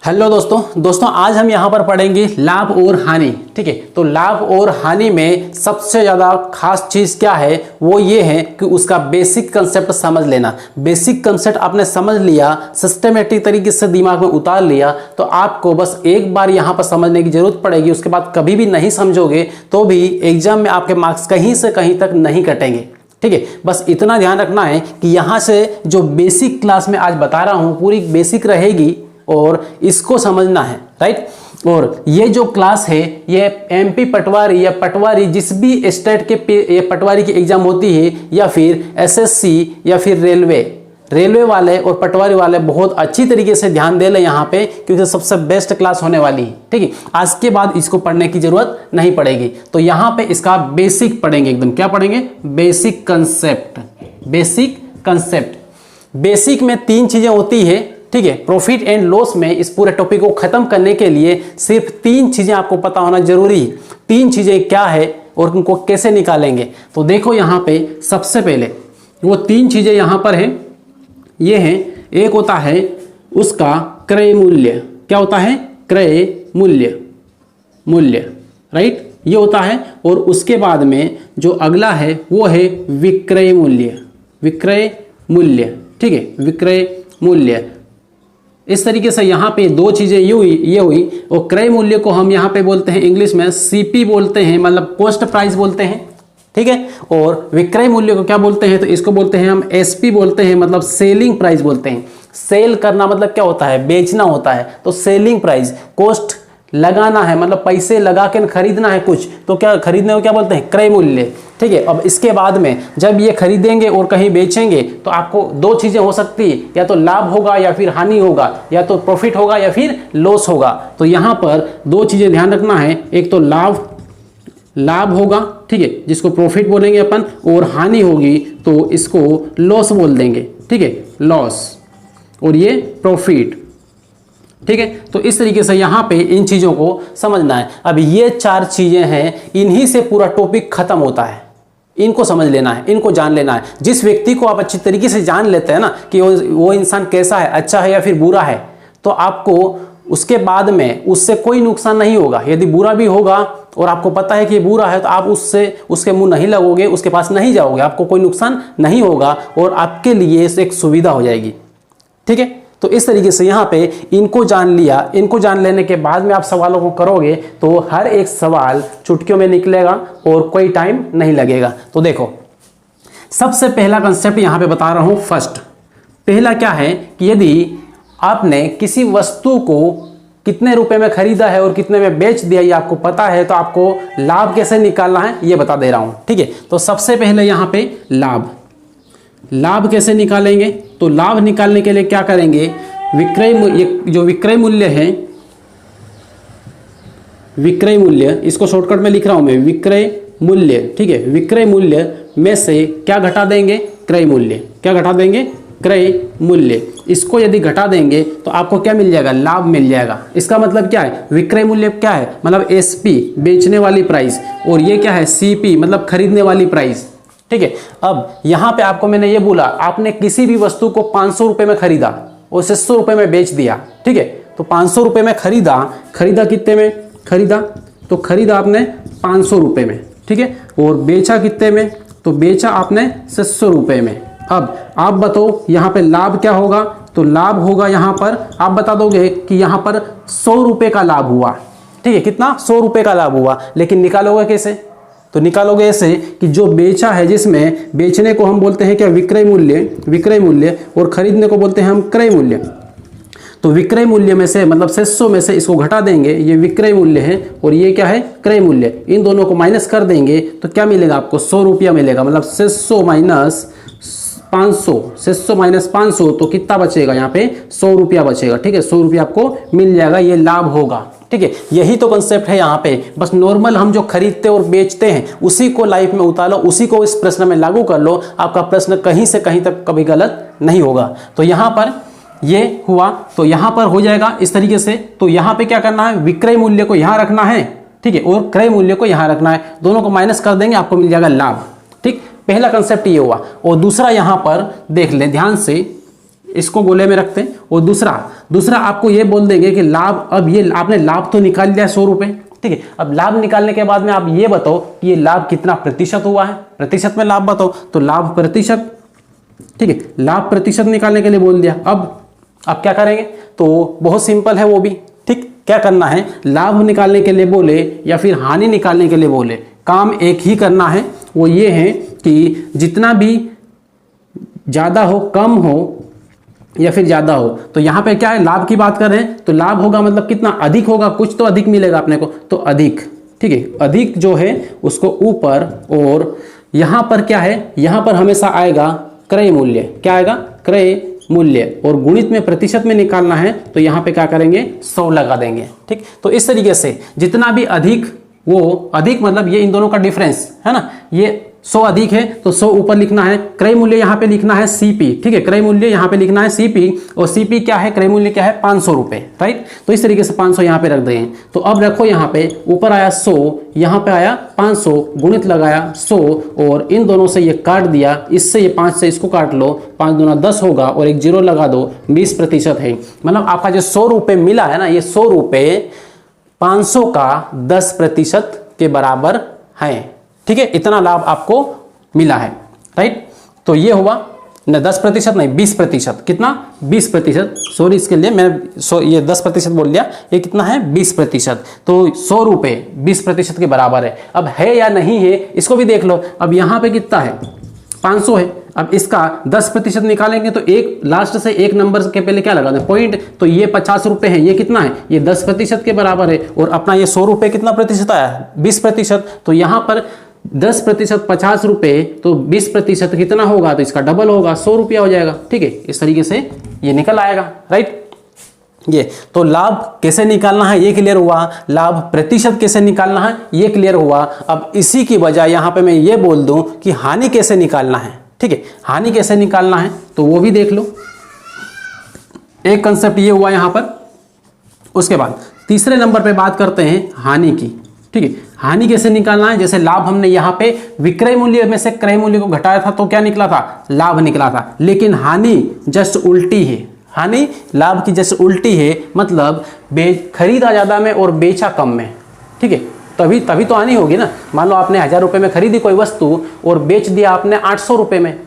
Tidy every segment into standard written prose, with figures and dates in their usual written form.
Hello दोस्तों आज हम यहाँ पर पढ़ेंगे लाभ और हानि। ठीक है, तो लाभ और हानि में सबसे ज़्यादा खास चीज़ क्या है, वो ये है कि उसका बेसिक कंसेप्ट समझ लेना। बेसिक कंसेप्ट आपने समझ लिया, सिस्टमेटिक तरीके से दिमाग में उतार लिया, तो आपको बस एक बार यहाँ पर समझने की जरूरत पड़ेगी। उसके बाद कभी भी नहीं समझोगे तो भी एग्जाम में आपके मार्क्स कहीं से कहीं तक नहीं कटेंगे। ठीक है, बस इतना ध्यान रखना है कि यहाँ से जो बेसिक क्लास में आज बता रहा हूँ पूरी बेसिक रहेगी और इसको समझना है, राइट। और ये जो क्लास है ये एमपी पटवारी या पटवारी जिस भी स्टेट के पटवारी की एग्जाम होती है या फिर एसएससी या फिर रेलवे वाले और पटवारी वाले बहुत अच्छी तरीके से ध्यान दे लें यहाँ पे, क्योंकि सबसे बेस्ट क्लास होने वाली है। ठीक है, आज के बाद इसको पढ़ने की जरूरत नहीं पड़ेगी। तो यहाँ पे इसका बेसिक पढ़ेंगे, एकदम क्या पढ़ेंगे, बेसिक कंसेप्ट। बेसिक में तीन चीजें होती है। ठीक है, प्रॉफिट एंड लॉस में इस पूरे टॉपिक को खत्म करने के लिए सिर्फ तीन चीजें आपको पता होना जरूरी है। तीन चीजें क्या है और उनको कैसे निकालेंगे, तो देखो यहाँ पे सबसे पहले वो तीन चीजें यहाँ पर है, ये है, एक होता है उसका क्रय मूल्य। क्या होता है, क्रय मूल्य, राइट, ये होता है। और उसके बाद में जो अगला है वो है विक्रय मूल्य। ठीक है, विक्रय मूल्य। इस तरीके से यहाँ पे दो चीजें ये हुई। और क्रय मूल्य को हम यहाँ पे बोलते हैं इंग्लिश में सीपी बोलते हैं, मतलब कॉस्ट प्राइस बोलते हैं। ठीक है, और विक्रय मूल्य को क्या बोलते हैं, तो इसको बोलते हैं हम एसपी बोलते हैं, मतलब सेलिंग प्राइस बोलते हैं। सेल करना मतलब क्या होता है, बेचना होता है। तो सेलिंग प्राइस, कॉस्ट लगाना है मतलब पैसे लगा के खरीदना है कुछ, तो क्या खरीदने को क्या बोलते हैं, क्रय मूल्य। ठीक है, अब इसके बाद में जब ये खरीदेंगे और कहीं बेचेंगे तो आपको दो चीजें हो सकती है, या तो लाभ होगा या फिर हानि होगा, या तो प्रॉफिट होगा या फिर लॉस होगा। तो यहाँ पर दो चीजें ध्यान रखना है, एक तो लाभ होगा, ठीक है, जिसको प्रॉफिट बोलेंगे अपन, और हानि होगी तो इसको लॉस बोल देंगे। ठीक है, लॉस, और ये प्रॉफिट। ठीक है, तो इस तरीके से यहाँ पे इन चीजों को समझना है। अब ये चार चीजें हैं, इन्हीं से पूरा टॉपिक खत्म होता है। इनको समझ लेना है, इनको जान लेना है। जिस व्यक्ति को आप अच्छी तरीके से जान लेते हैं ना कि वो इंसान कैसा है, अच्छा है या फिर बुरा है, तो आपको उसके बाद में उससे कोई नुकसान नहीं होगा। यदि बुरा भी होगा और आपको पता है कि ये बुरा है, तो आप उसके मुंह नहीं लगोगे, उसके पास नहीं जाओगे, आपको कोई नुकसान नहीं होगा और आपके लिए एक सुविधा हो जाएगी। ठीक है, तो इस तरीके से यहाँ पे इनको जान लिया। इनको जान लेने के बाद में आप सवालों को करोगे तो हर एक सवाल चुटकियों में निकलेगा और कोई टाइम नहीं लगेगा। तो देखो, सबसे पहला कंसेप्ट यहाँ पे बता रहा हूँ। फर्स्ट, पहला क्या है कि यदि आपने किसी वस्तु को कितने रुपए में खरीदा है और कितने में बेच दिया, ये आपको पता है, तो आपको लाभ कैसे निकालना है ये बता दे रहा हूँ। ठीक है, तो सबसे पहले यहाँ पे लाभ कैसे निकालेंगे, तो लाभ निकालने के लिए क्या करेंगे, जो विक्रय मूल्य है, विक्रय मूल्य, इसको शॉर्टकट में लिख रहा हूं मैं, विक्रय मूल्य। ठीक है, विक्रय मूल्य में से क्या घटा देंगे, क्रय मूल्य। क्या घटा देंगे, क्रय मूल्य। इसको यदि घटा देंगे तो आपको क्या मिल जाएगा, लाभ मिल जाएगा। इसका मतलब क्या है, विक्रय मूल्य क्या है, मतलब एसपी बेचने वाली प्राइस, और ये क्या है, सीपी मतलब खरीदने वाली प्राइस। ठीक है, अब यहाँ पे आपको मैंने ये बोला, आपने किसी भी वस्तु को 500 रुपए में खरीदा और 600 रुपए में बेच दिया। ठीक है, तो 500 रुपए में खरीदा कितने में खरीदा, तो खरीदा आपने 500 रुपए में। ठीक है, और बेचा कितने में, तो बेचा आपने 600 रुपए में। अब आप बताओ यहाँ पे लाभ क्या होगा, तो लाभ होगा यहाँ पर, आप बता दोगे कि यहाँ पर 100 रुपए का लाभ हुआ। ठीक है, कितना, 100 रुपए का लाभ हुआ। लेकिन निकालोगे कैसे, तो निकालोगे ऐसे कि जो बेचा है, जिसमें बेचने को हम बोलते हैं क्या, विक्रय मूल्य, और खरीदने को बोलते हैं हम क्रय मूल्य। तो विक्रय मूल्य में से, मतलब 600 में से इसको घटा देंगे, ये विक्रय मूल्य है और ये क्या है, क्रय मूल्य। इन दोनों को माइनस कर देंगे तो क्या मिलेगा आपको, 100 रुपया मिलेगा। मतलब 600 माइनस 500, तो कितना बचेगा यहाँ पे, 100 रुपया बचेगा। ठीक है, 100 रुपया आपको मिल जाएगा, ये लाभ होगा। ठीक है, यही तो कंसेप्ट है यहाँ पे। बस नॉर्मल हम जो खरीदते और बेचते हैं उसी को लाइफ में उतारो, उसी को इस प्रश्न में लागू कर लो, आपका प्रश्न कहीं से कहीं तक कभी गलत नहीं होगा। तो यहाँ पर ये हुआ, तो यहाँ पर हो जाएगा इस तरीके से। तो यहाँ पे क्या करना है, विक्रय मूल्य को यहाँ रखना है, ठीक है, और क्रय मूल्य को यहाँ रखना है। दोनों को माइनस कर देंगे, आपको मिल जाएगा लाभ। ठीक, पहला कंसेप्ट ये हुआ। और दूसरा यहाँ पर देख लें ध्यान से, इसको गोले में रखते हैं। और दूसरा आपको ये बोल देंगे कि लाभ, अब ये आपने लाभ तो निकाल लिया 100 रुपये, ठीक है। अब लाभ निकालने के बाद में आप ये बताओ कि ये लाभ कितना प्रतिशत हुआ है, प्रतिशत में लाभ बताओ। तो लाभ प्रतिशत, ठीक है, लाभ प्रतिशत निकालने के लिए बोल दिया। अब आप क्या करेंगे, तो बहुत सिंपल है वो भी, ठीक। क्या करना है, लाभ निकालने के लिए बोले या फिर हानि निकालने के लिए बोले, काम एक ही करना है। वो ये है कि जितना भी ज़्यादा हो, कम हो या फिर ज़्यादा हो, तो यहाँ पे क्या है, लाभ की बात कर रहे हैं तो लाभ होगा मतलब कितना अधिक होगा, कुछ तो अधिक मिलेगा अपने को, तो अधिक, ठीक है। अधिक जो है उसको ऊपर, और यहाँ पर क्या है, यहाँ पर हमेशा आएगा क्रय मूल्य। क्या आएगा, क्रय मूल्य। और गुणित में प्रतिशत में निकालना है तो यहाँ पे क्या करेंगे, 100 लगा देंगे, ठीक। तो इस तरीके से जितना भी अधिक, वो अधिक मतलब ये इन दोनों का डिफरेंस है ना, ये 100 अधिक है तो 100 ऊपर लिखना है। क्रय मूल्य यहाँ पे लिखना है सीपी, ठीक है, क्रय मूल्य यहाँ पे लिखना है सीपी। और सीपी क्या है, क्रय मूल्य क्या है, 500 रुपए, राइट। तो इस तरीके से 500 यहाँ पे रख दें। तो अब रखो यहाँ पे, ऊपर आया 100, यहाँ पे आया 500, गुणित लगाया 100, और इन दोनों से ये काट दिया, इससे ये 5 से इसको काट लो, 5 दूना 10 होगा, और एक जीरो लगा दो, 20% है। मतलब आपका जो 100 रुपये मिला है ना, ये 100 रुपये 500 का 10% के बराबर है, ठीक है। इतना लाभ आपको मिला है, राइट। तो ये हुआ न 10% नहीं, 20%। कितना, 20%, सॉरी इसके लिए मैं ये 10% बोल दिया, ये कितना है, 20%। तो 100 रुपये 20% के बराबर है। अब है या नहीं है इसको भी देख लो। अब यहाँ पे कितना है, 500 है। अब इसका 10% निकालेंगे तो एक लास्ट से एक नंबर के पहले क्या लगा दें, पॉइंट। तो ये 50 रुपये है, ये कितना है, ये 10% के बराबर है। और अपना ये 100 रुपये कितना प्रतिशत आया, 20%। तो यहाँ पर 10% 50 रुपये, तो 20% कितना होगा, तो इसका डबल होगा, 100 रुपया हो जाएगा, ठीक है। इस तरीके से ये निकल आएगा, राइट। ये तो लाभ कैसे निकालना है ये क्लियर हुआ, लाभ प्रतिशत कैसे निकालना है ये क्लियर हुआ। अब इसी की बजाय यहाँ पे मैं ये बोल दूं कि हानि कैसे निकालना है, ठीक है। हानि कैसे निकालना है तो वो भी देख लो। एक कंसेप्ट ये हुआ यहाँ पर। उसके बाद तीसरे नंबर पे बात करते हैं हानि की, ठीक है। हानि कैसे निकालना है, जैसे लाभ हमने यहाँ पे विक्रय मूल्य में से क्रय मूल्य को घटाया था तो क्या निकला था, लाभ निकला था। लेकिन हानि जस्ट उल्टी है, हानि लाभ की जस्ट उल्टी है। मतलब खरीदा ज्यादा में और बेचा कम में, ठीक है। तभी तो हानि होगी ना। मान लो आपने 1000 रुपये में खरीदी कोई वस्तु और बेच दिया आपने 800 रुपये में,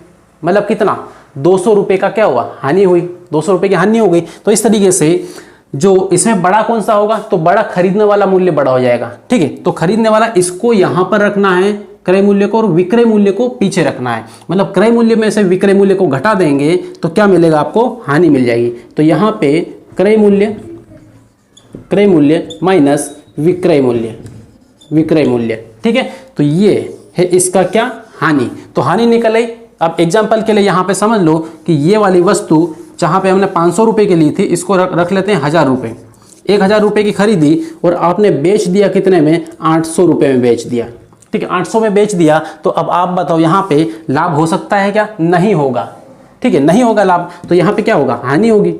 मतलब कितना, 200 रुपये का क्या हुआ, हानि हुई, 200 रुपये की हानि हो गई। तो इस तरीके से जो इसमें बड़ा कौन सा होगा, तो बड़ा खरीदने वाला मूल्य बड़ा हो जाएगा, ठीक है। तो खरीदने वाला इसको यहां पर रखना है क्रय मूल्य को, और विक्रय मूल्य को पीछे रखना है। मतलब क्रय मूल्य में से विक्रय मूल्य को घटा देंगे तो क्या मिलेगा आपको, हानि मिल जाएगी। तो यहाँ पे क्रय मूल्य माइनस विक्रय मूल्य, ठीक है। तो ये है इसका क्या, हानि। तो हानि निकल आई। अब एग्जाम्पल के लिए यहाँ पे समझ लो कि ये वाली वस्तु जहाँ पे हमने 500 रुपये की ली थी, इसको रख लेते हैं 1000 रुपये। 1000 रुपये की खरीदी और आपने बेच दिया कितने में, 800 रुपये में बेच दिया, ठीक है। 800 में बेच दिया। तो अब आप बताओ यहाँ पे लाभ हो सकता है क्या, नहीं होगा, ठीक है, नहीं होगा लाभ। तो यहाँ पे क्या होगा, हानि होगी।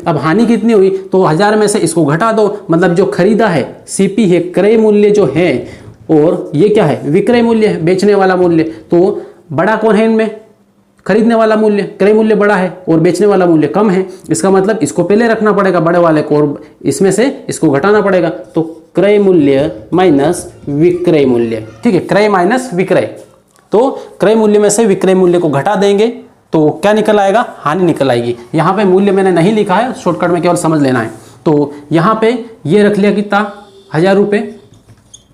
अब हानि कितनी हुई, तो 1000 में से इसको घटा दो, मतलब जो खरीदा है सीपी है, क्रय मूल्य जो है, और ये क्या है, विक्रय मूल्य है, बेचने वाला मूल्य। तो बड़ा कौन है इनमें, खरीदने वाला मूल्य, क्रय मूल्य बड़ा है और बेचने वाला मूल्य कम है। इसका मतलब इसको पहले रखना पड़ेगा बड़े वाले को, और इसमें से इसको घटाना पड़ेगा। तो क्रय मूल्य माइनस विक्रय मूल्य, ठीक है, क्रय माइनस विक्रय। तो क्रय मूल्य में से विक्रय मूल्य को घटा देंगे तो क्या निकल आएगा, हानि निकल आएगी। यहाँ पे मूल्य मैंने नहीं लिखा है, शॉर्टकट में केवल समझ लेना है। तो यहाँ पे ये रख लिया कितना, 1000 रुपये,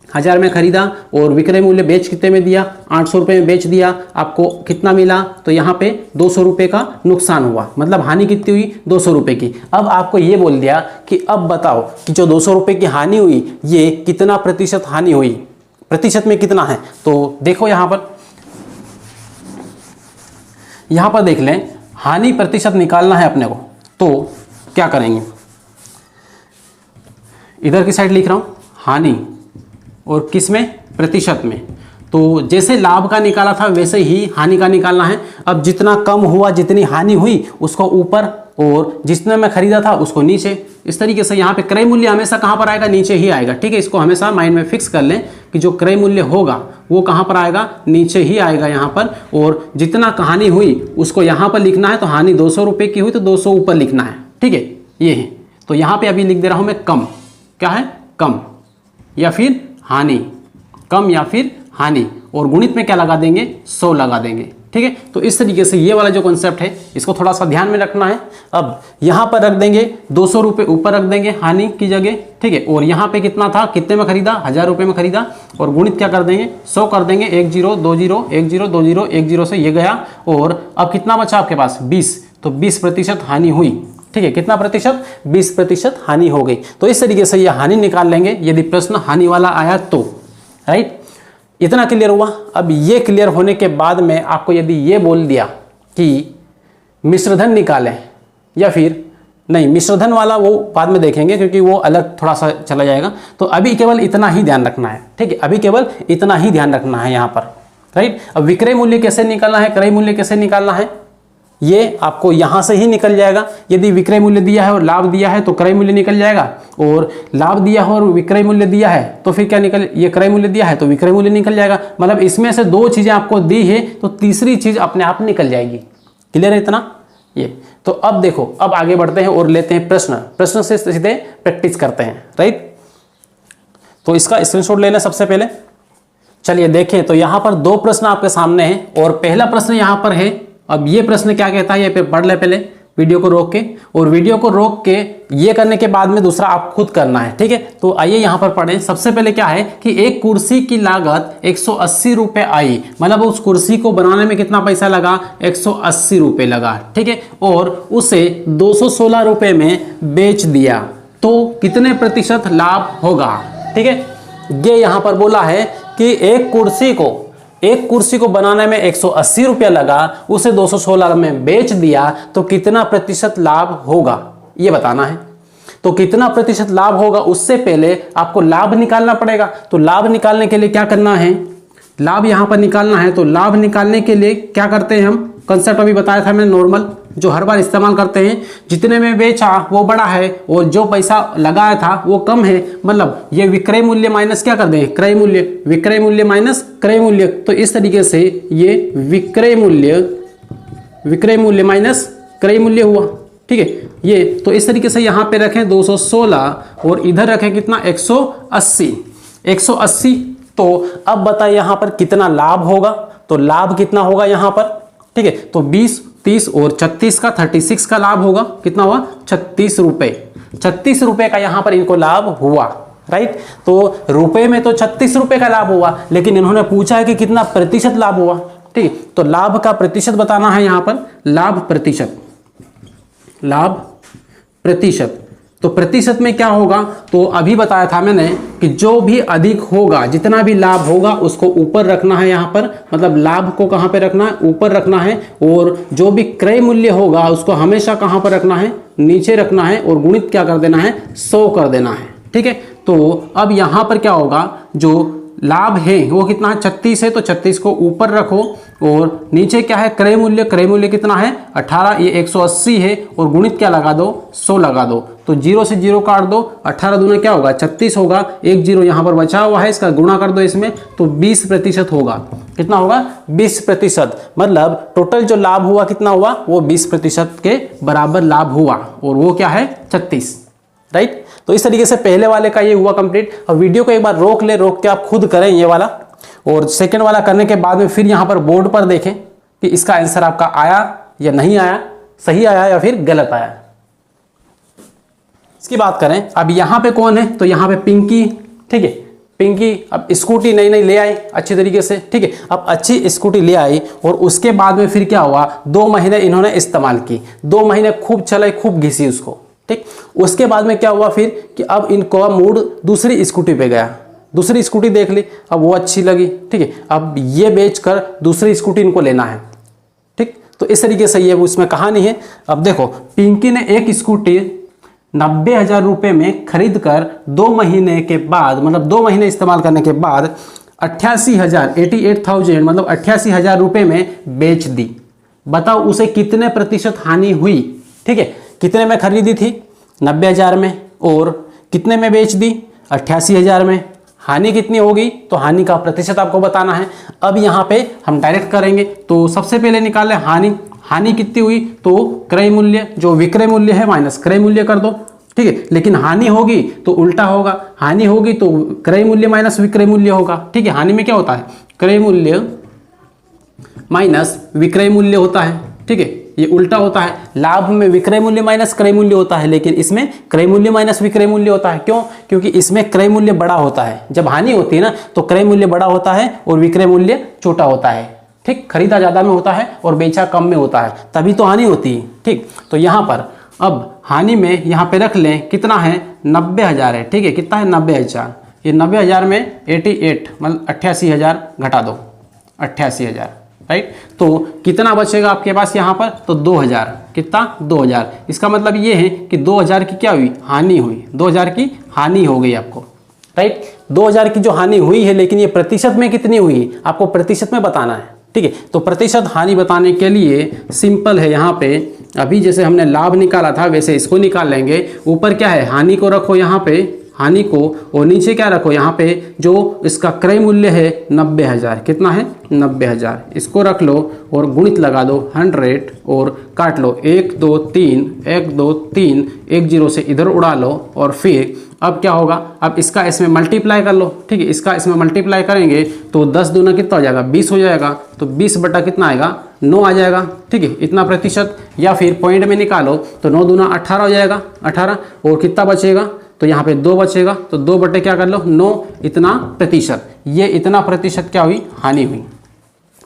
1000 में खरीदा और विक्रय मूल्य बेच कितने में दिया, 800 रुपये में बेच दिया। आपको कितना मिला, तो यहाँ पे 200 रुपये का नुकसान हुआ, मतलब हानि कितनी हुई, 200 रुपये की। अब आपको ये बोल दिया कि अब बताओ कि जो 200 रुपये की हानि हुई ये कितना प्रतिशत हानि हुई, प्रतिशत में कितना है। तो देखो यहाँ पर देख लें, हानि प्रतिशत निकालना है अपने को। तो क्या करेंगे, इधर की साइड लिख रहा हूँ हानि, और किस में, प्रतिशत में। तो जैसे लाभ का निकाला था वैसे ही हानि का निकालना है। अब जितना कम हुआ, जितनी हानि हुई उसको ऊपर और जितने में खरीदा था उसको नीचे। इस तरीके से यहाँ पे क्रय मूल्य हमेशा कहाँ पर आएगा, नीचे ही आएगा। ठीक है, इसको हमेशा माइंड में फिक्स कर लें कि जो क्रय मूल्य होगा वो कहाँ पर आएगा, नीचे ही आएगा यहाँ पर। और जितना हानि हुई उसको यहाँ पर लिखना है, तो हानि 200 रुपये की हुई तो 200 ऊपर लिखना है। ठीक है, ये है। तो यहाँ पे अभी लिख दे रहा हूँ मैं कम, क्या है, कम या फिर हानि, कम या फिर हानि, और गुणित में क्या लगा देंगे, 100 लगा देंगे। ठीक है, तो इस तरीके से ये वाला जो कॉन्सेप्ट है इसको थोड़ा सा ध्यान में रखना है। अब यहाँ पर रख देंगे 200 रुपये ऊपर रख देंगे हानि की जगह। ठीक है, और यहाँ पे कितना था, कितने में खरीदा, 1000 रुपये में खरीदा, और गुणित क्या कर देंगे, 100 कर देंगे। 1 0 2 0 1 0 2 0 1 0 से ये गया, और अब कितना बचा आपके पास, 20, तो 20% हानि हुई। ठीक है, कितना प्रतिशत, 20% हानि हो गई। तो इस तरीके से ये हानि निकाल लेंगे यदि प्रश्न हानि वाला आया तो। राइट, इतना क्लियर हुआ। अब ये क्लियर होने के बाद में आपको यदि ये बोल दिया कि मिश्रधन निकालें, या फिर नहीं, मिश्रधन वाला वो बाद में देखेंगे क्योंकि वो अलग थोड़ा सा चला जाएगा। तो अभी केवल इतना ही ध्यान रखना है। ठीक है, अभी केवल इतना ही ध्यान रखना है यहाँ पर। राइट, अब विक्रय मूल्य कैसे निकालना है, क्रय मूल्य कैसे निकालना है, ये आपको यहाँ से ही निकल जाएगा। यदि विक्रय मूल्य दिया है और लाभ दिया है तो क्रय मूल्य निकल जाएगा, और लाभ दिया है और विक्रय मूल्य दिया है तो फिर क्या निकल, ये क्रय मूल्य दिया है तो विक्रय मूल्य निकल जाएगा। मतलब इसमें से 2 चीजें आपको दी है तो तीसरी चीज अपने आप निकल जाएगी। क्लियर है इतना, ये। तो अब देखो, अब आगे बढ़ते हैं और लेते हैं प्रश्न से सीधे प्रैक्टिस करते हैं। राइट, तो इसका स्क्रीनशॉट ले लें सबसे पहले। चलिए देखें, तो यहाँ पर 2 प्रश्न आपके सामने हैं, और पहला प्रश्न यहाँ पर है। अब ये प्रश्न क्या कहता है, ये पे पढ़ ले पहले वीडियो को रोक के, और वीडियो को रोक के ये करने के बाद में दूसरा आप खुद करना है। ठीक है, तो आइए यहाँ पर पढ़ें। सबसे पहले क्या है कि एक कुर्सी की लागत 180 रुपये आई, मतलब उस कुर्सी को बनाने में कितना पैसा लगा, 180 रुपये लगा। ठीक है, और उसे 216 रुपये में बेच दिया, तो कितने प्रतिशत लाभ होगा। ठीक है, ये यहाँ पर बोला है कि एक कुर्सी को बनाने में 180 रुपया लगा, उसे 216 में बेच दिया, तो कितना प्रतिशत लाभ होगा, ये बताना है। तो कितना प्रतिशत लाभ होगा, उससे पहले आपको लाभ निकालना पड़ेगा। तो लाभ निकालने के लिए क्या करना है, लाभ यहां पर निकालना है। तो लाभ निकालने के लिए क्या करते हैं हम, कंसेप्ट अभी बताया था मैंने, नॉर्मल जो हर बार इस्तेमाल करते हैं। जितने में बेचा वो बड़ा है और जो पैसा लगाया था वो कम है, मतलब ये विक्रय मूल्य माइनस क्या कर दें, क्रय मूल्य, विक्रय मूल्य माइनस क्रय मूल्य। तो इस तरीके से ये विक्रय मूल्य माइनस क्रय मूल्य हुआ। ठीक है, ये तो इस तरीके से यहां पे रखें 216 और इधर रखें कितना, 180। तो अब बताइए यहां पर कितना लाभ होगा। तो लाभ कितना होगा यहां पर, ठीक है, तो 20, 30 और 36 का 36 का लाभ होगा, कितना हुआ, 36 रुपए। 36 रुपए का यहां पर इनको लाभ हुआ। राइट, तो रुपए में तो 36 रुपए का लाभ हुआ, लेकिन इन्होंने पूछा है कि कितना प्रतिशत लाभ हुआ। ठीक है, तो लाभ का प्रतिशत बताना है यहां पर, लाभ प्रतिशत। तो प्रतिशत में क्या होगा, तो अभी बताया था मैंने कि जो भी अधिक होगा, जितना भी लाभ होगा उसको ऊपर रखना है यहाँ पर, मतलब लाभ को कहाँ पे रखना है, ऊपर रखना है। और जो भी क्रय मूल्य होगा उसको हमेशा कहाँ पर रखना है, नीचे रखना है, और गुणित क्या कर देना है, 100 कर देना है। ठीक है, तो अब यहाँ पर क्या होगा, जो लाभ है वो कितना है, 36 है, तो 36 को ऊपर रखो, और नीचे क्या है, क्रय मूल्य कितना है, 18, ये 180 है, और गुणित क्या लगा दो, 100 लगा दो। तो 0 से 0 काट दो, 18 दूना क्या होगा, 36 होगा, 1 0 यहाँ पर बचा हुआ है, इसका गुणा कर दो इसमें, तो 20% होगा। कितना होगा, 20%। मतलब टोटल जो लाभ हुआ कितना हुआ, वो 20% के बराबर लाभ हुआ, और वो क्या है, 36। राइट, तो इस तरीके से पहले वाले का ये हुआ कंप्लीट। अब वीडियो को एक बार रोक के आप खुद करें ये वाला, और सेकंड वाला करने के बाद में फिर यहाँ पर बोर्ड पर देखें कि इसका आंसर आपका आया या नहीं आया, सही आया या फिर गलत आया। इसकी बात करें, अब यहाँ पे कौन है, तो यहाँ पे पिंकी। ठीक है, पिंकी अब स्कूटी नई ले आई अच्छी तरीके से। ठीक है, अब अच्छी स्कूटी ले आई, और उसके बाद में फिर क्या हुआ, 2 महीने इन्होंने इस्तेमाल की, 2 महीने खूब चलाई, खूब घिसी उसको। ठीक, उसके बाद में क्या हुआ फिर कि अब इनको मूड दूसरी स्कूटी पे गया, दूसरी स्कूटी देख ली, अब वो अच्छी लगी। ठीक है, अब ये बेचकर दूसरी स्कूटी इनको लेना है। ठीक, तो इस तरीके से ये उसमें कहानी है। अब देखो, पिंकी ने एक स्कूटी 90,000 रुपये में खरीद कर 2 महीने के बाद, मतलब 2 महीने इस्तेमाल करने के बाद 88,000 मतलब 88,000 रुपये में बेच दी। बताओ उसे कितने प्रतिशत हानि हुई। ठीक है, कितने में खरीदी थी 90,000 में, और कितने में बेच दी 88,000 में। हानि कितनी होगी, तो हानि का प्रतिशत आपको बताना है। अब यहाँ पे हम डायरेक्ट करेंगे, तो सबसे पहले निकाल लें हानि। हानि कितनी हुई, तो क्रय मूल्य जो विक्रय मूल्य है माइनस क्रय मूल्य कर दो, ठीक है। लेकिन हानि होगी तो उल्टा होगा, हानि होगी तो क्रय मूल्य माइनस विक्रय मूल्य होगा, ठीक है। हानि में क्या होता है, क्रय मूल्य माइनस विक्रय मूल्य होता है, ठीक है, ये उल्टा होता है। लाभ में विक्रय मूल्य माइनस क्रय मूल्य होता है, लेकिन इसमें क्रय मूल्य माइनस विक्रय मूल्य होता है। क्यों, क्योंकि इसमें क्रय मूल्य बड़ा होता है। जब हानि होती है ना तो क्रय मूल्य बड़ा होता है और विक्रय मूल्य छोटा होता है, ठीक। खरीदा ज्यादा में होता है और बेचा कम में होता है, तभी तो हानि होती है, ठीक। तो यहाँ पर अब हानि में यहाँ पे रख लें कितना है 90,000 है, ठीक है। कितना है 90,000, ये 90,000 में 88 मतलब 88,000 घटा दो 88,000, राइट। तो कितना बचेगा आपके पास यहाँ पर, तो 2,000। कितना 2,000। इसका मतलब ये है कि 2,000 की क्या हुई, हानि हुई। 2,000 की हानि हो गई आपको, राइट। 2,000 की जो हानि हुई है, लेकिन ये प्रतिशत में कितनी हुई आपको प्रतिशत में बताना है, ठीक है। तो प्रतिशत हानि बताने के लिए सिंपल है, यहाँ पे अभी जैसे हमने लाभ निकाला था वैसे इसको निकाल लेंगे। ऊपर क्या है, हानि को रखो यहाँ पे, हानि को, और नीचे क्या रखो यहाँ पे जो इसका क्रय मूल्य है 90,000। कितना है 90,000, इसको रख लो और गुणित लगा दो 100 और काट लो 1 2 3 1 2 3 1 0 से इधर उड़ा लो। और फिर अब क्या होगा, अब इसका इसमें मल्टीप्लाई कर लो, ठीक है। इसका इसमें मल्टीप्लाई करेंगे तो 10 दूना कितना हो जाएगा 20 हो जाएगा, तो 20 बटा कितना आएगा 9 आ जाएगा, ठीक है, इतना प्रतिशत। या फिर पॉइंट में निकालो तो 9 दूना 18 हो जाएगा 18, और कितना बचेगा, तो यहाँ पे 2 बचेगा, तो 2 बटे क्या कर लो 9, इतना प्रतिशत। ये इतना प्रतिशत क्या हुई, हानि हुई,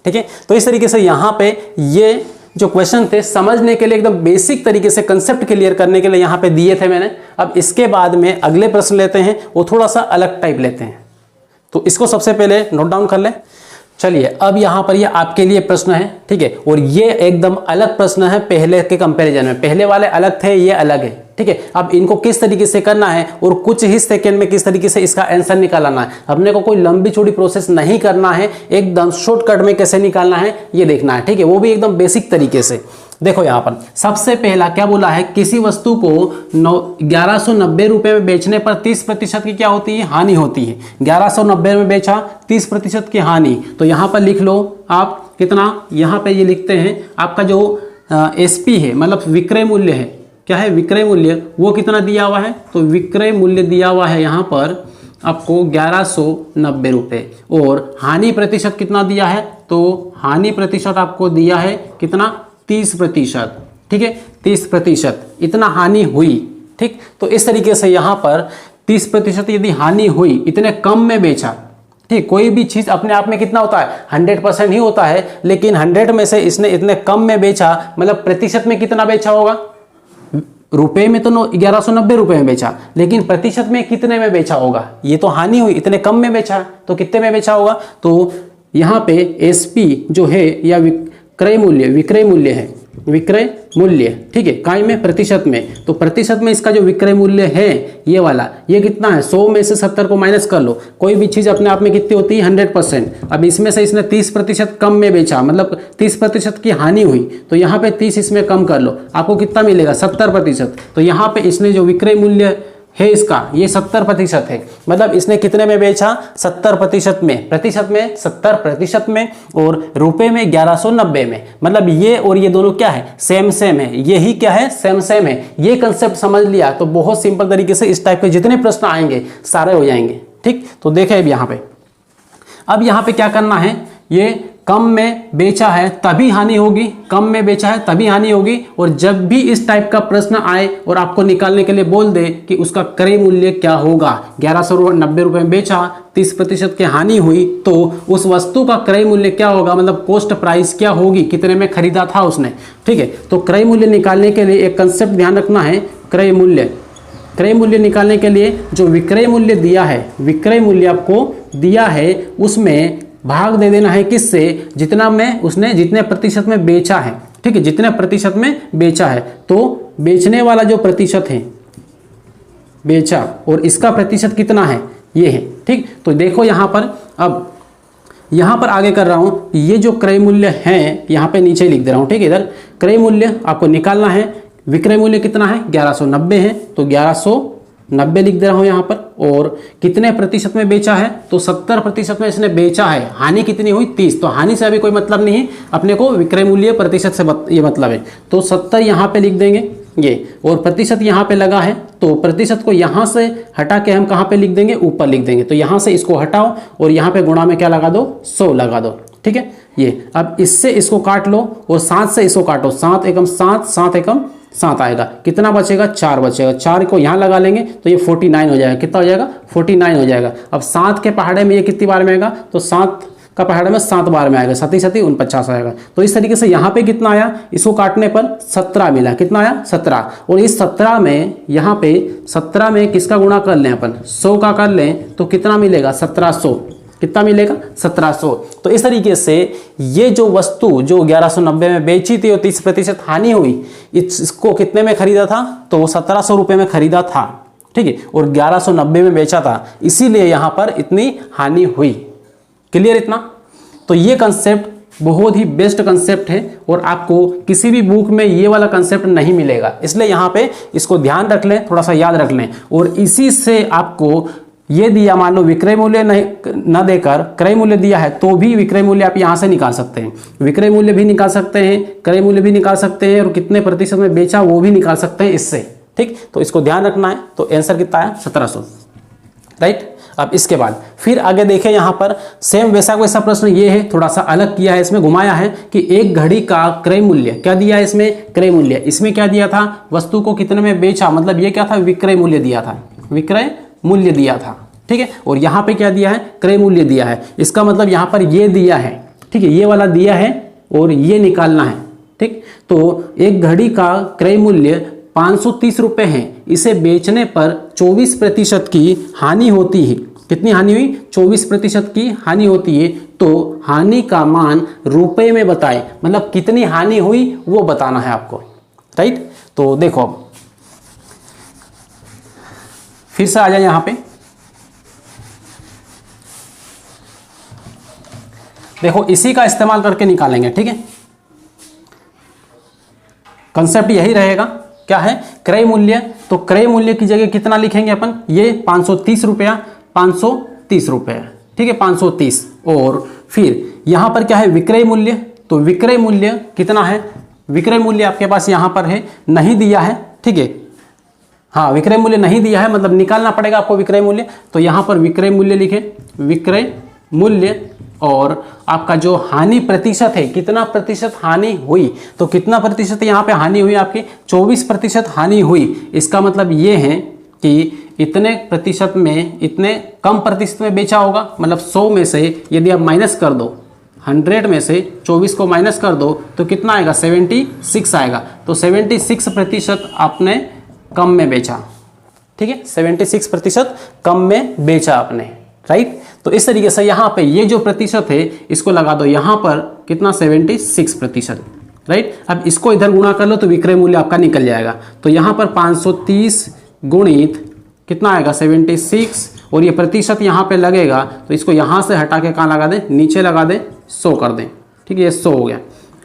ठीक है। तो इस तरीके से यहाँ पे ये जो क्वेश्चन थे समझने के लिए एकदम बेसिक तरीके से कंसेप्ट क्लियर करने के लिए यहाँ पे दिए थे मैंने। अब इसके बाद में अगले प्रश्न लेते हैं, वो थोड़ा सा अलग टाइप लेते हैं, तो इसको सबसे पहले नोट डाउन कर लें। चलिए अब यहाँ पर ये आपके लिए प्रश्न है, ठीक है, और ये एकदम अलग प्रश्न है पहले के कंपैरिजन में। पहले वाले अलग थे, ये अलग है, ठीक है। अब इनको किस तरीके से करना है और कुछ ही सेकंड में किस तरीके से इसका आंसर निकालना है, अपने को कोई लंबी चौड़ी प्रोसेस नहीं करना है, एकदम शॉर्टकट में कैसे निकालना है ये देखना है, ठीक है, वो भी एकदम बेसिक तरीके से। देखो यहाँ पर सबसे पहला क्या बोला है, किसी वस्तु को 1190 रुपए में बेचने पर 30% की क्या होती है, हानि होती है। 1190 में बेचा, 30% की हानि, तो यहाँ पर लिख लो आप कितना, यहाँ पे ये लिखते हैं आपका जो एसपी है मतलब विक्रय मूल्य है, क्या है विक्रय मूल्य, वो कितना दिया हुआ है, तो विक्रय मूल्य दिया हुआ है यहाँ पर आपको 1190 रुपए, और हानि प्रतिशत कितना दिया है, तो हानि प्रतिशत आपको दिया है कितना 30%, ठीक है, 30% इतना हानि हुई, ठीक। तो इस तरीके से यहाँ पर 30% यदि हानि हुई, इतने कम में बेचा, ठीक। कोई भी चीज अपने आप में कितना होता है 100% ही होता है, लेकिन 100 में से इसने इतने कम में बेचा, मतलब प्रतिशत में कितना बेचा होगा, रुपए में तो 1190 रुपए में बेचा, लेकिन प्रतिशत में कितने में बेचा होगा, ये तो हानि हुई, इतने कम में बेचा, तो कितने में बेचा होगा, तो यहाँ पे एसपी जो है या क्रय मूल्य विक्रय मूल्य है, विक्रय मूल्य, ठीक है, काय में प्रतिशत में, तो प्रतिशत में इसका जो विक्रय मूल्य है ये वाला, ये कितना है 100 में से 70 को माइनस कर लो। कोई भी चीज अपने आप में कितनी होती है 100%, अब इसमें से इसने 30% कम में बेचा, मतलब 30% की हानि हुई, तो यहाँ पे 30 इसमें कम कर लो, आपको कितना मिलेगा 70%। तो यहाँ पे इसने जो विक्रय मूल्य है इसका ये 70% है, मतलब इसने कितने में बेचा 70% में, प्रतिशत में 70% में, और रुपए में 1190 में, मतलब ये और ये दोनों क्या है सेम सेम है, यही क्या है सेम सेम है। ये कंसेप्ट समझ लिया तो बहुत सिंपल तरीके से इस टाइप के जितने प्रश्न आएंगे सारे हो जाएंगे, ठीक। तो देखें अब यहाँ पे क्या करना है, ये कम में बेचा है तभी हानि होगी, कम में बेचा है तभी हानि होगी, और जब भी इस टाइप का प्रश्न आए और आपको निकालने के लिए बोल दे कि उसका क्रय मूल्य क्या होगा, 1190 रुपए में बेचा, 30% की हानि हुई, तो उस वस्तु का क्रय मूल्य क्या होगा, मतलब कॉस्ट प्राइस क्या होगी, कितने में खरीदा था उसने, ठीक है। तो क्रय मूल्य निकालने के लिए एक कंसेप्ट ध्यान रखना है, क्रय मूल्य निकालने के लिए जो विक्रय मूल्य दिया है, विक्रय मूल्य आपको दिया है उसमें भाग दे देना है किससे, जितना में उसने जितने प्रतिशत में बेचा है, ठीक है, जितने प्रतिशत में बेचा है, तो बेचने वाला जो प्रतिशत है बेचा और इसका प्रतिशत कितना है ये है, ठीक। तो देखो यहाँ पर, अब यहाँ पर आगे कर रहा हूँ, ये जो क्रय मूल्य है यहाँ पे नीचे लिख दे रहा हूँ, ठीक है। इधर क्रय मूल्य आपको निकालना है, विक्रय मूल्य कितना है 1190 है, तो 1190 लिख दे रहा हूं यहां पर। और कितने प्रतिशत में बेचा है, तो 70% में इसने बेचा है। हानि कितनी हुई 30, तो हानि से अभी कोई मतलब नहीं है अपने को, विक्रय मूल्य प्रतिशत से ये मतलब है। तो 70 यहां पे लिख देंगे ये, और प्रतिशत यहां पे लगा है, तो प्रतिशत को यहां से हटा के हम कहां पे लिख देंगे, ऊपर लिख देंगे। तो यहां से इसको हटाओ और यहां पे गुणा में क्या लगा दो, 100 लगा दो, ठीक है। ये अब इससे इसको काट लो और 7 से इसको काटो, 7 एकम 7, 7 एकम 7 आएगा, कितना बचेगा 4 बचेगा। 4 को यहाँ लगा लेंगे तो ये 49 हो जाएगा। कितना हो जाएगा 49 हो जाएगा। अब 7 के पहाड़े में ये कितनी बार में आएगा, तो 7 का पहाड़े में 7 बार में आएगा, 7 7 49 आएगा। तो इस तरीके से यहाँ पे कितना आया, इसको काटने पर 17 मिला। कितना आया 17, और इस 17 में यहाँ पे 17 में किसका गुणा कर लें अपन, 100 का कर लें तो कितना मिलेगा 1700। कितना मिलेगा 1700। तो इस तरीके से ये जो वस्तु जो 1190 में बेची थी और 30% हानि हुई, इसको कितने में खरीदा था, तो वो 1700 रुपये में खरीदा था, ठीक है, और 1190 में बेचा था, इसीलिए यहां पर इतनी हानि हुई। क्लियर इतना। तो ये कंसेप्ट बहुत ही बेस्ट कंसेप्ट है और आपको किसी भी बुक में ये वाला कंसेप्ट नहीं मिलेगा, इसलिए यहाँ पे इसको ध्यान रख लें, थोड़ा सा याद रख लें। और इसी से आपको ये दिया, मान लो विक्रय मूल्य नहीं न देकर क्रय मूल्य दिया है, तो भी विक्रय मूल्य आप यहाँ से निकाल सकते हैं। विक्रय मूल्य भी निकाल सकते हैं, क्रय मूल्य भी निकाल सकते हैं, और कितने प्रतिशत में बेचा वो भी निकाल सकते हैं इससे, ठीक। तो इसको ध्यान रखना है। तो आंसर कितना है 1700, राइट। अब इसके बाद फिर आगे देखें, यहाँ पर सेम वैसा प्रश्न ये है, थोड़ा सा अलग किया है, इसमें घुमाया है कि एक घड़ी का क्रय मूल्य क्या दिया है, इसमें क्रय मूल्य, इसमें क्या दिया था, वस्तु को कितने में बेचा, मतलब ये क्या था, विक्रय मूल्य दिया था, विक्रय मूल्य दिया था, ठीक है। और यहाँ पे क्या दिया है, क्रय मूल्य दिया है। इसका मतलब यहाँ पर ये दिया है, ठीक है, ये वाला दिया है और ये निकालना है, ठीक। तो एक घड़ी का क्रय मूल्य 530 रुपये है, इसे बेचने पर 24% की हानि होती है। कितनी हानि हुई, 24% की हानि होती है। तो हानि का मान रुपए में बताए, मतलब कितनी हानि हुई वो बताना है आपको, राइट। तो देखो फिर से आ जाए यहां पे, देखो इसी का इस्तेमाल करके निकालेंगे, ठीक है। कंसेप्ट यही रहेगा, क्या है, क्रय मूल्य। तो क्रय मूल्य की जगह कितना लिखेंगे अपन, ये 530 रुपया, 530 रुपये, ठीक है, 530। और फिर यहां पर क्या है, विक्रय मूल्य। तो विक्रय मूल्य कितना है, विक्रय मूल्य आपके पास यहां पर है, नहीं दिया है, ठीक है, हाँ विक्रय मूल्य नहीं दिया है, मतलब निकालना पड़ेगा आपको विक्रय मूल्य। तो यहां पर विक्रय मूल्य लिखे, विक्रय मूल्य, और आपका जो हानि प्रतिशत है, कितना प्रतिशत हानि हुई, तो कितना प्रतिशत यहाँ पे हानि हुई आपकी, 24% हानि हुई। इसका मतलब ये है कि इतने प्रतिशत में, इतने कम प्रतिशत में बेचा होगा, मतलब 100 में से यदि आप माइनस कर दो, 100 में से 24 को माइनस कर दो तो कितना आएगा, 76 आएगा। तो 76% आपने कम में बेचा, ठीक है, 76% कम में बेचा आपने, राइट। तो इस तरीके से यहाँ पे ये जो प्रतिशत है इसको लगा दो यहाँ पर, कितना 76%, राइट। अब इसको इधर गुणा कर लो तो विक्रय मूल्य आपका निकल जाएगा। तो यहाँ पर 530 गुणित कितना आएगा 76, और ये प्रतिशत यहाँ पे लगेगा, तो इसको यहाँ से हटा के कहाँ लगा दें, नीचे लगा दें, 100 कर दें, ठीक है, ये 100 हो गया।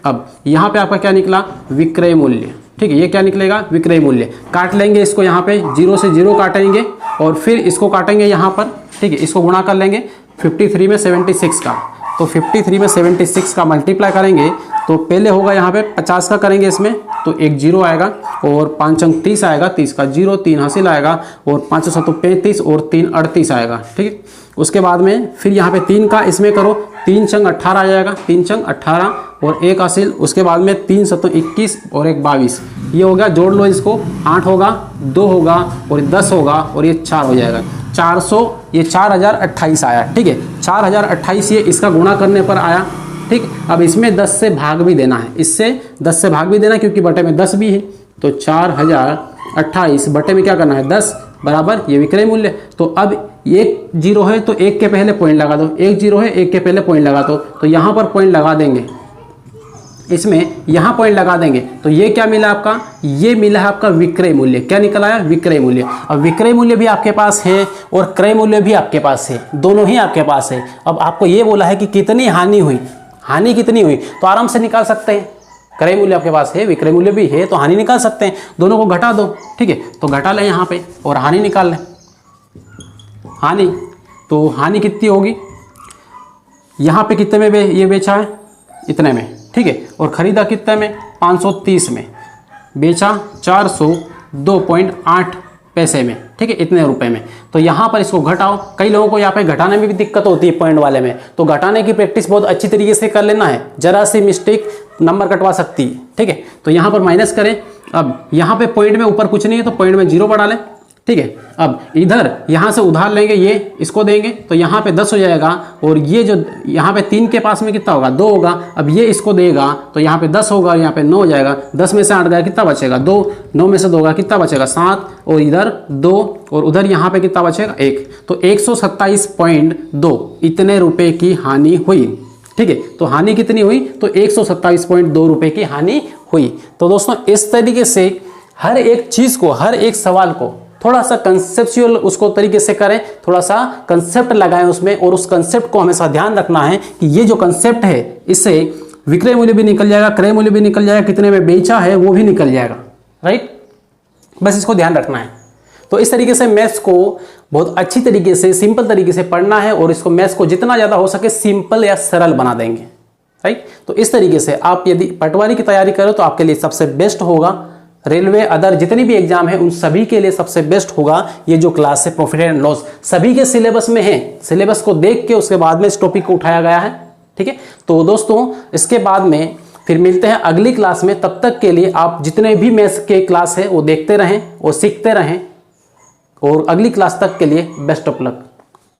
अब यहाँ पे आपका क्या निकला, विक्रय मूल्य, ठीक है, ये क्या निकलेगा, विक्रय मूल्य। काट लेंगे इसको, यहाँ पे 0 से 0 काटेंगे और फिर इसको काटेंगे यहाँ पर, ठीक है, इसको गुणा कर लेंगे 53 में 76 का। तो 53 में 76 का मल्टीप्लाई करेंगे तो पहले होगा यहाँ पे 50 का करेंगे इसमें, तो एक 0 आएगा और 5 अंक 30 आएगा, 30 का 0, 3 हासिल आएगा और 5 7 35 और 3 38 आएगा, ठीक है। उसके बाद में फिर यहाँ पे 3 का इसमें करो, 3 चंग 18 आ जाएगा, 3 चंग 18 और 1 हासिल। उसके बाद में 3 7 21 और 1 22, ये हो गया, जोड़ लो इसको, 8 होगा, 2 होगा और 10 होगा और ये 4 हो जाएगा, 400, ये 4028 आया, ठीक है, 4028 ये इसका गुणा करने पर आया, ठीक। अब इसमें 10 से भाग भी देना है, इससे 10 से भाग भी देना क्योंकि बटे में 10 भी है। तो 4028 बटे में क्या करना है 10 बराबर ये विक्रय मूल्य। तो अब एक 0 है तो 1 के पहले पॉइंट लगा दो, 1 0 है 1 के पहले पॉइंट लगा दो, तो यहाँ पर पॉइंट लगा देंगे, इसमें यहाँ पॉइंट लगा देंगे। तो ये क्या मिला आपका, ये मिला है आपका विक्रय मूल्य। क्या निकल आया, विक्रय मूल्य। अब विक्रय मूल्य भी आपके पास है और क्रय मूल्य भी आपके पास है, दोनों ही आपके पास है। अब आपको ये बोला है कि कितनी हानि हुई, हानि कितनी हुई, तो आराम से निकाल सकते हैं, क्रय मूल्य आपके पास है, विक्रय मूल्य भी है, तो हानि निकाल सकते हैं। दोनों को घटा दो, ठीक है, तो घटा लें यहाँ पे और हानि निकाल लें। हानि, तो हानि कितनी होगी, यहाँ पे कितने में ये बेचा है, इतने में, ठीक है, और खरीदा कितने में, 530 में, बेचा 402.8 पैसे में, ठीक है, इतने रुपए में। तो यहाँ पर इसको घटाओ। कई लोगों को यहाँ पे घटाने में भी दिक्कत होती है पॉइंट वाले में, तो घटाने की प्रैक्टिस बहुत अच्छी तरीके से कर लेना है, जरा सी मिस्टेक नंबर कटवा सकती है, ठीक है। तो यहाँ पर माइनस करें। अब यहाँ पे पॉइंट में ऊपर कुछ नहीं है तो पॉइंट में 0 बढ़ा लें, ठीक है। अब इधर यहाँ से उधार लेंगे, ये इसको देंगे तो यहाँ पे 10 हो जाएगा, और ये जो यहाँ पे 3 के पास में कितना होगा, 2 होगा। अब ये इसको देगा तो यहाँ पे 10 होगा, यहाँ पे 9 हो जाएगा। 10 में से 8 गया, कितना बचेगा, 2। 9 में से 2 गया, कितना बचेगा, 7, और इधर 2, और उधर यहाँ पे कितना बचेगा, 1। तो 127.2 इतने रुपए की हानि हुई, ठीक है। तो हानि कितनी हुई, तो 127.2 रुपए की हानि हुई। तो दोस्तों इस तरीके से हर एक चीज को, हर एक सवाल को थोड़ा सा कंसेप्चुअल उसको तरीके से करें, थोड़ा सा कंसेप्ट लगाएं उसमें, और उस कंसेप्ट को हमेशा ध्यान रखना है कि ये जो कंसेप्ट है इससे विक्रय मूल्य भी निकल जाएगा, क्रय मूल्य भी निकल जाएगा, कितने में बेचा है वो भी निकल जाएगा, राइट। बस इसको ध्यान रखना है। तो इस तरीके से मैथ्स को बहुत अच्छी तरीके से, सिंपल तरीके से पढ़ना है, और इसको मैथ्स को जितना ज्यादा हो सके सिंपल या सरल बना देंगे, राइट। तो इस तरीके से आप यदि पटवारी की तैयारी करो तो आपके लिए सबसे बेस्ट होगा। रेलवे अदर जितनी भी एग्जाम है उन सभी के लिए सबसे बेस्ट होगा ये जो क्लास है प्रॉफिट एंड लॉस। सभी के सिलेबस में है, सिलेबस को देख के उसके बाद में इस टॉपिक को उठाया गया है, ठीक है। तो दोस्तों इसके बाद में फिर मिलते हैं अगली क्लास में। तब तक के लिए आप जितने भी मैथ्स के क्लास है वो देखते रहें और सीखते रहें, और अगली क्लास तक के लिए बेस्ट ऑफ लक।